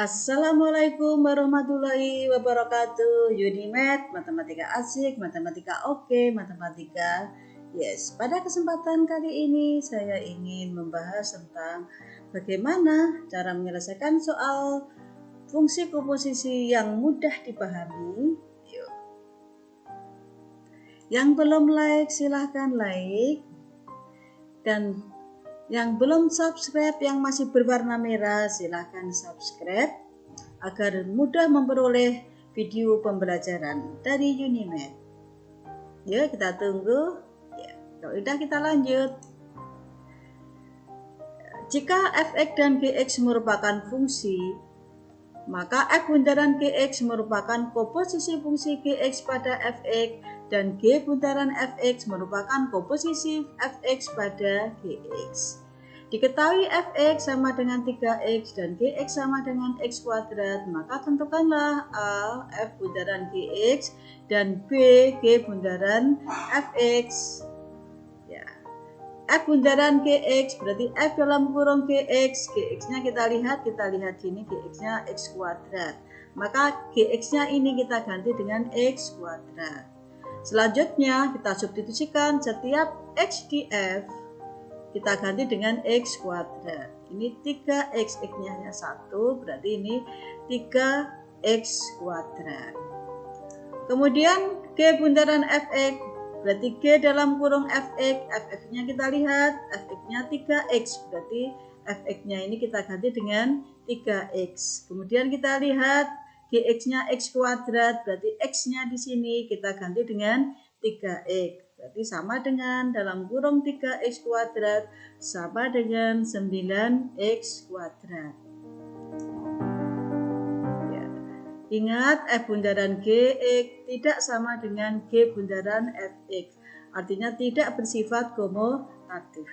Assalamualaikum warahmatullahi wabarakatuh. Unimed, matematika asik, matematika oke, matematika yes. Pada kesempatan kali ini saya ingin membahas tentang bagaimana cara menyelesaikan soal fungsi komposisi yang mudah dipahami. Yuk. Yang belum like silahkan like, dan yang belum subscribe, yang masih berwarna merah, silahkan subscribe agar mudah memperoleh video pembelajaran dari Unimed. Yuk kita tunggu. Ya, kalau udah kita lanjut. Jika fx dan gx merupakan fungsi, maka f bundaran gx merupakan komposisi fungsi gx pada fx dan g bundaran fx merupakan komposisi fx pada gx. Diketahui fx sama dengan 3x dan gx sama dengan x kuadrat, maka tentukanlah a f bundaran gx dan b g bundaran fx. Ya. F bundaran gx berarti f dalam kurung gx, gx-nya kita lihat sini gx-nya x kuadrat. Maka gx-nya ini kita ganti dengan x kuadrat. Selanjutnya kita substitusikan setiap x di f, kita ganti dengan x kuadrat. Ini 3x, x-nya hanya 1, berarti ini 3x kuadrat. Kemudian g bundaran fx, berarti g dalam kurung fx, fx-nya kita lihat, fx-nya 3x, berarti fx-nya ini kita ganti dengan 3x. Kemudian kita lihat gx-nya x kuadrat, berarti x-nya di sini kita ganti dengan 3x. Berarti sama dengan dalam kurung 3x kuadrat sama dengan 9x kuadrat. Ya. Ingat, f bundaran gx tidak sama dengan g bundaran fx. Artinya tidak bersifat komutatif.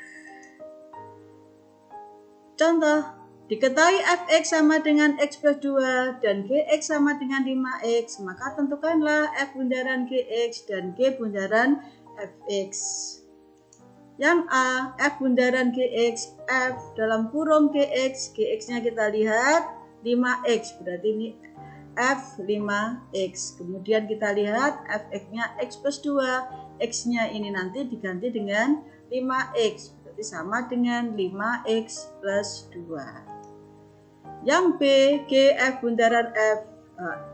Contoh, diketahui fx sama dengan x plus 2 dan gx sama dengan 5x, maka tentukanlah f bundaran gx dan g bundaran fx. Yang a, f bundaran gx, f dalam kurung gx, gx-nya kita lihat 5x, berarti ini f 5x. Kemudian kita lihat fx-nya x plus 2, x-nya ini nanti diganti dengan 5x, berarti sama dengan 5x plus 2. Yang b, g f bundaran f,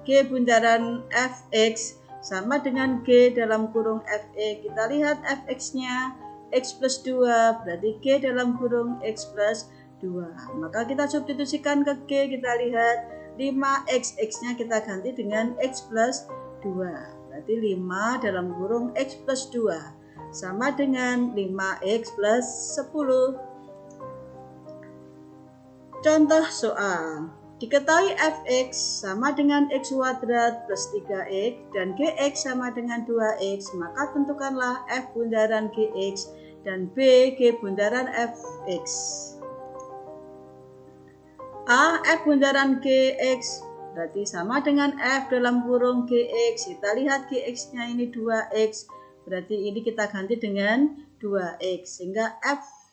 g bundaran fx sama dengan g dalam kurung fx. Kita lihat fx-nya x plus 2, berarti g dalam kurung x plus 2. Maka kita substitusikan ke g, kita lihat 5x, x-nya kita ganti dengan x plus 2. Berarti 5 dalam kurung x plus 2 sama dengan 5x plus 10. Contoh soal. Diketahui fx sama dengan x kuadrat plus 3x dan gx sama dengan 2x, maka tentukanlah f bundaran gx dan b g bundaran fx. A f bundaran gx berarti sama dengan f dalam kurung gx. Kita lihat gx-nya ini 2x, berarti ini kita ganti dengan 2x, sehingga f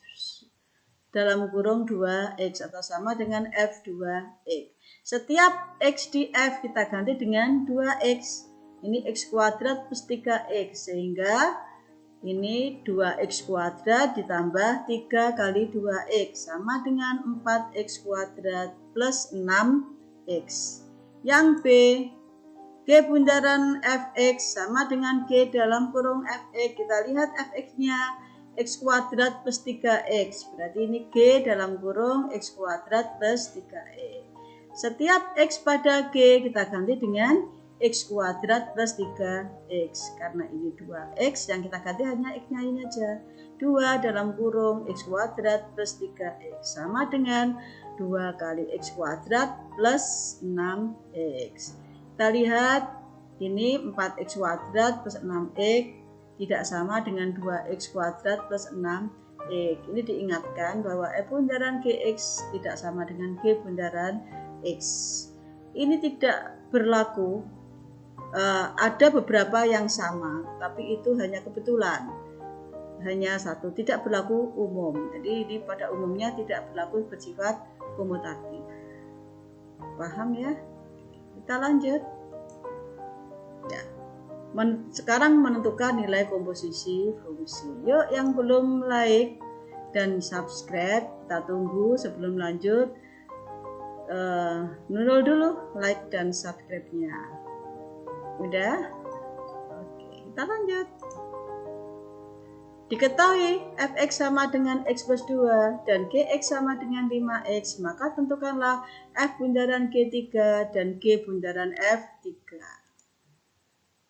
dalam kurung 2x atau sama dengan f2x. Setiap x di f kita ganti dengan 2x. Ini x kuadrat plus 3x, sehingga ini 2x kuadrat ditambah 3 kali 2x sama dengan 4x kuadrat plus 6x. Yang b, g bundaran fx sama dengan g dalam kurung fx. Kita lihat fx-nya x kuadrat plus 3x, berarti ini g dalam kurung x kuadrat plus 3x. Setiap x pada g kita ganti dengan x kuadrat plus 3x, karena ini 2x, yang kita ganti hanya x-nya ini aja, 2 dalam kurung x kuadrat plus 3x sama dengan 2 kali x kuadrat plus 6x. Kita lihat ini 4x kuadrat plus 6x tidak sama dengan 2x kuadrat plus 6x. Ini diingatkan bahwa f bundaran gx tidak sama dengan g bundaran x. Ini tidak berlaku, ada beberapa yang sama, tapi itu hanya kebetulan, hanya satu, tidak berlaku umum. Jadi ini pada umumnya tidak berlaku bersifat komutatif. Paham ya? Kita lanjut. Ya. Sekarang menentukan nilai komposisi fungsi. Yuk yang belum like dan subscribe, kita tunggu sebelum lanjut. Nurul dulu like dan subscribe-nya. Udah? Oke, kita lanjut. Diketahui fx sama dengan x plus 2 dan gx sama dengan 5x, maka tentukanlah f bundaran g3 dan g bundaran f3.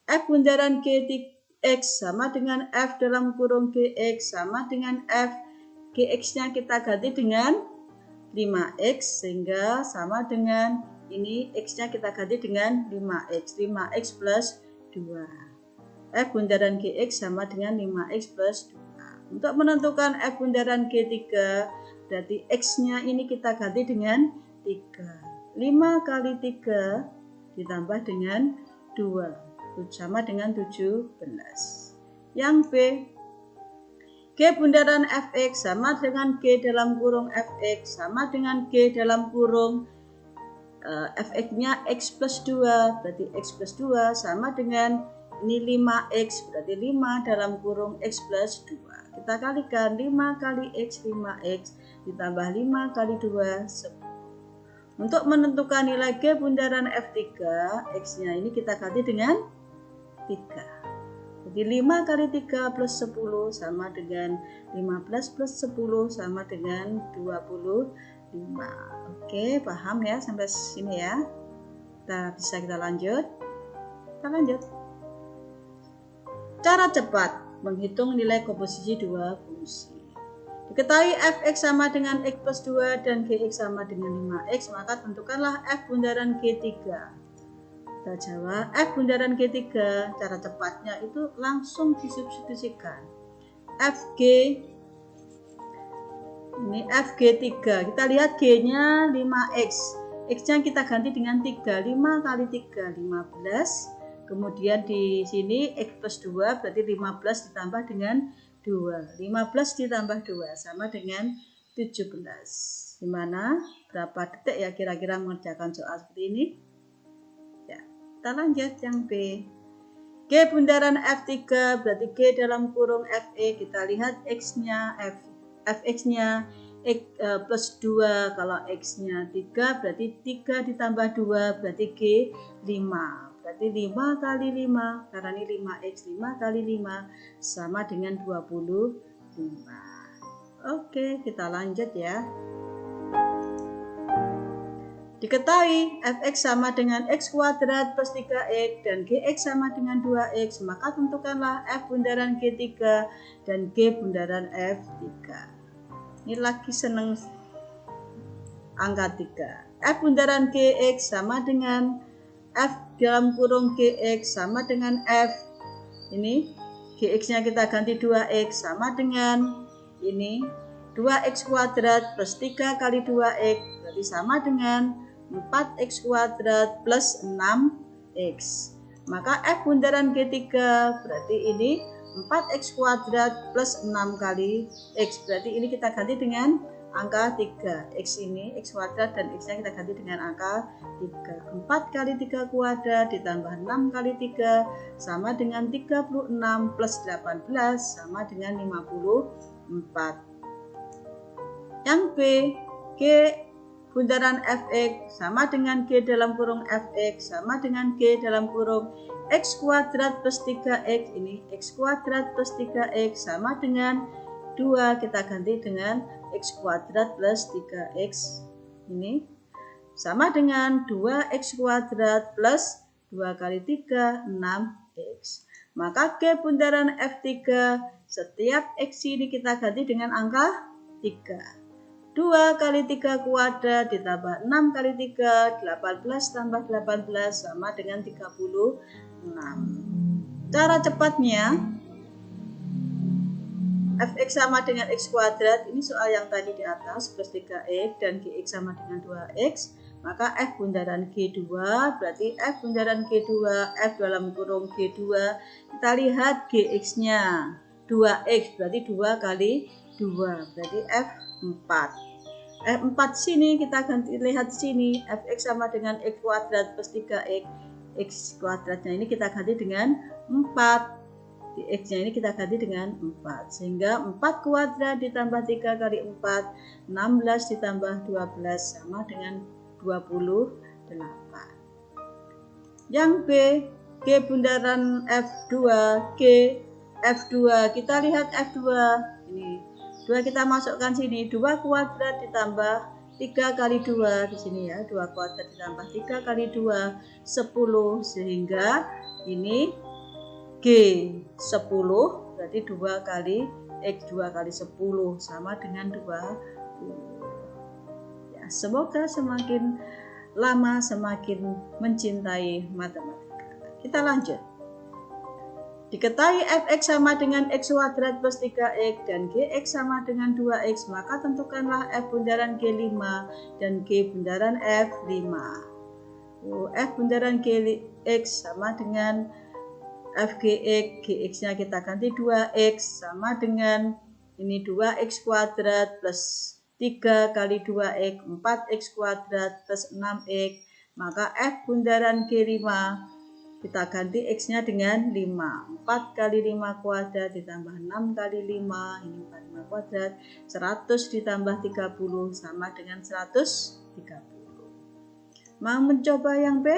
F bundaran gx sama dengan f dalam kurung gx sama dengan f, gx-nya kita ganti dengan 5x sehingga sama dengan ini, x-nya kita ganti dengan 5x plus 2. F bundaran gx sama dengan 5x plus 2. Untuk menentukan F bundaran g3, berarti x-nya ini kita ganti dengan 3. 5 kali 3 ditambah dengan 2 sama dengan 17. Yang B, G bundaran fx sama dengan G dalam kurung fx sama dengan G dalam kurung fx-nya x plus 2, berarti x plus 2 sama dengan ini 5x, berarti 5 dalam kurung x plus 2. Kita kalikan 5 kali x, 5x ditambah 5 kali 2, 10. Untuk menentukan nilai G bundaran F3, x-nya ini kita ganti dengan 3. Jadi 5 kali 3 plus 10 sama dengan 15 plus 10 sama dengan 25. Oke, paham ya sampai sini ya? Kita lanjut. Kita lanjut. Cara cepat menghitung nilai komposisi dua fungsi. Diketahui fx sama dengan x plus 2 dan gx sama dengan 5x, maka tentukanlah f bundaran g3. Kita jawab f bundaran g3, cara cepatnya itu langsung disubstitusikan. Fg, ini fg3, kita lihat g-nya 5x, x-nya kita ganti dengan 3, 5 kali 3, 15. Kemudian di sini x plus 2 berarti 15 ditambah dengan 2. 15 ditambah 2 sama dengan 17. Gimana? Berapa detik ya kira-kira mengerjakan soal seperti ini? Ya, kita lanjut yang B. G bundaran F3 berarti G dalam kurung FE. Kita lihat x-nya, fx-nya x plus 2. Kalau x-nya 3 berarti 3 ditambah 2 berarti G 5. Berarti 5 kali 5, karena ini 5x, 5 kali 5 sama dengan 25. Oke, kita lanjut ya. Diketahui fx sama dengan x kuadrat plus 3x dan gx sama dengan 2x, maka tentukanlah f bundaran g3 dan g bundaran f3. Ini lagi seneng angka 3. F bundaran gx sama dengan f dalam kurung gx sama dengan f, ini gx-nya kita ganti 2x sama dengan ini 2x kuadrat plus 3 kali 2x berarti sama dengan 4x kuadrat plus 6x. Maka f bundaran g3 berarti ini 4x kuadrat plus 6 kali x, berarti ini kita ganti dengan angka 3. X ini x kuadrat dan x-nya kita ganti dengan angka 3. 4 kali 3 kuadrat ditambah 6 kali 3 sama dengan 36 plus 18 sama dengan 54. Yang B, G bundaran fx sama dengan G dalam kurung fx sama dengan G dalam kurung x kuadrat plus 3x, ini x kuadrat plus 3x sama dengan 2, kita ganti dengan x kuadrat plus 3x, ini sama dengan 2x kuadrat plus 2 kali 3, 6x. Maka G bundaran F3, setiap x ini kita ganti dengan angka 3. 2 kali 3 kuadrat ditambah 6 kali 3, 18 tambah 18 sama dengan 36. Cara cepatnya, fx sama dengan x kuadrat, ini soal yang tadi di atas plus 3x dan gx sama dengan 2x, maka f bundaran g2 berarti f bundaran g2, f dalam kurung g2, kita lihat gx-nya 2x berarti 2 kali 2 berarti f4. 4 sini kita ganti, lihat sini fx sama dengan x kuadrat plus 3x. X kuadratnya ini kita ganti dengan 4. Di x-nya ini kita ganti dengan 4. Sehingga 4 kuadrat ditambah 3 kali 4, 16 ditambah 12 sama dengan 28. Yang B, G bundaran F2, G F2. Kita lihat F2. Ini 2 kita masukkan sini, 2 kuadrat ditambah 3 kali 2 di sini ya, 2 kuadrat ditambah 3 kali 2, 10, sehingga ini G 10 berarti 2 kali X 2 kali 10 sama dengan 20. Ya, semoga semakin lama semakin mencintai matematika. Kita lanjut. Diketahui fx sama dengan x kuadrat plus 3x dan gx sama dengan 2x, maka tentukanlah f bundaran G5 dan G bundaran F5. F bundaran Gx sama dengan fgx, gx-nya kita ganti 2x sama dengan ini 2x kuadrat plus 3 kali 2x, 4x kuadrat plus 6x, maka f bundaran G5 kita ganti x-nya dengan 5. 4 kali 5 kuadrat ditambah 6 kali 5, ini 45 kuadrat, 100 ditambah 30 sama dengan 130. Mau mencoba yang B?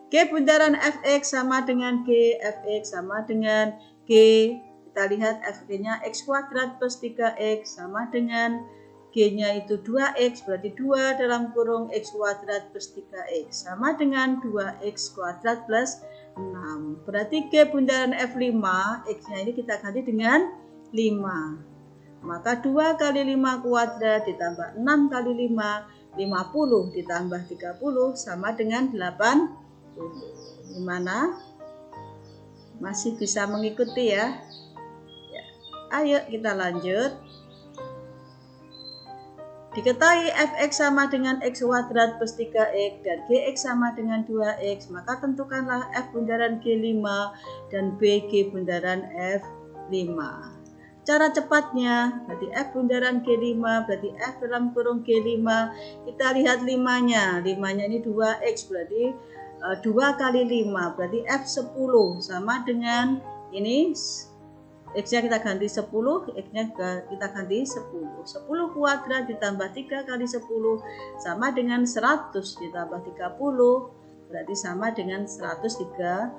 G bundaran fx sama dengan G, fx sama dengan G. Kita lihat fg-nya x kuadrat plus 3x sama dengan G-nya itu 2x, berarti 2 dalam kurung x kuadrat plus 3x sama dengan 2x kuadrat plus 6. Berarti G bundaran F5, x-nya ini kita ganti dengan 5. Maka 2 kali 5 kuadrat ditambah 6 kali 5, 50 ditambah 30 sama dengan 80. Gimana? Masih bisa mengikuti ya? Ayo kita lanjut. Diketahui fx sama dengan x kuadrat plus 3x dan gx sama dengan 2x, maka tentukanlah f bundaran G5 dan bg bundaran F5. Cara cepatnya, berarti f bundaran G5 berarti f dalam kurung G5, kita lihat 5-nya. 5-nya ini 2x, berarti 2 kali 5 berarti F10 sama dengan ini x-nya kita ganti 10, x-nya kita ganti 10. 10 kuadrat ditambah 3 kali 10 sama dengan 100 ditambah 30 berarti sama dengan 130.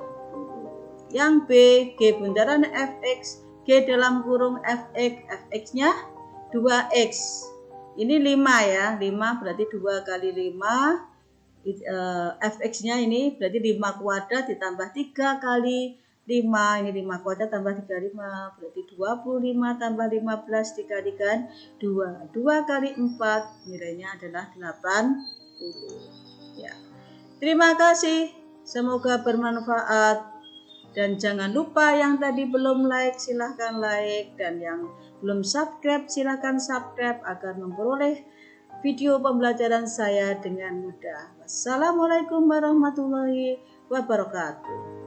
Yang B, G bundaran fx, G dalam kurung fx, fx-nya 2x. Ini 5 ya, 5 berarti 2 kali 5. Fx-nya ini berarti 5 kuadrat ditambah 3 kali 5, ini 5 kuadrat tambah 35 berarti 25 tambah 15 dikalikan 2, 2 kali 4 nilainya adalah 80 ya. Terima kasih, semoga bermanfaat, dan jangan lupa yang tadi belum like silahkan like, dan yang belum subscribe silahkan subscribe agar memperoleh video pembelajaran saya dengan mudah. Wassalamualaikum warahmatullahi wabarakatuh.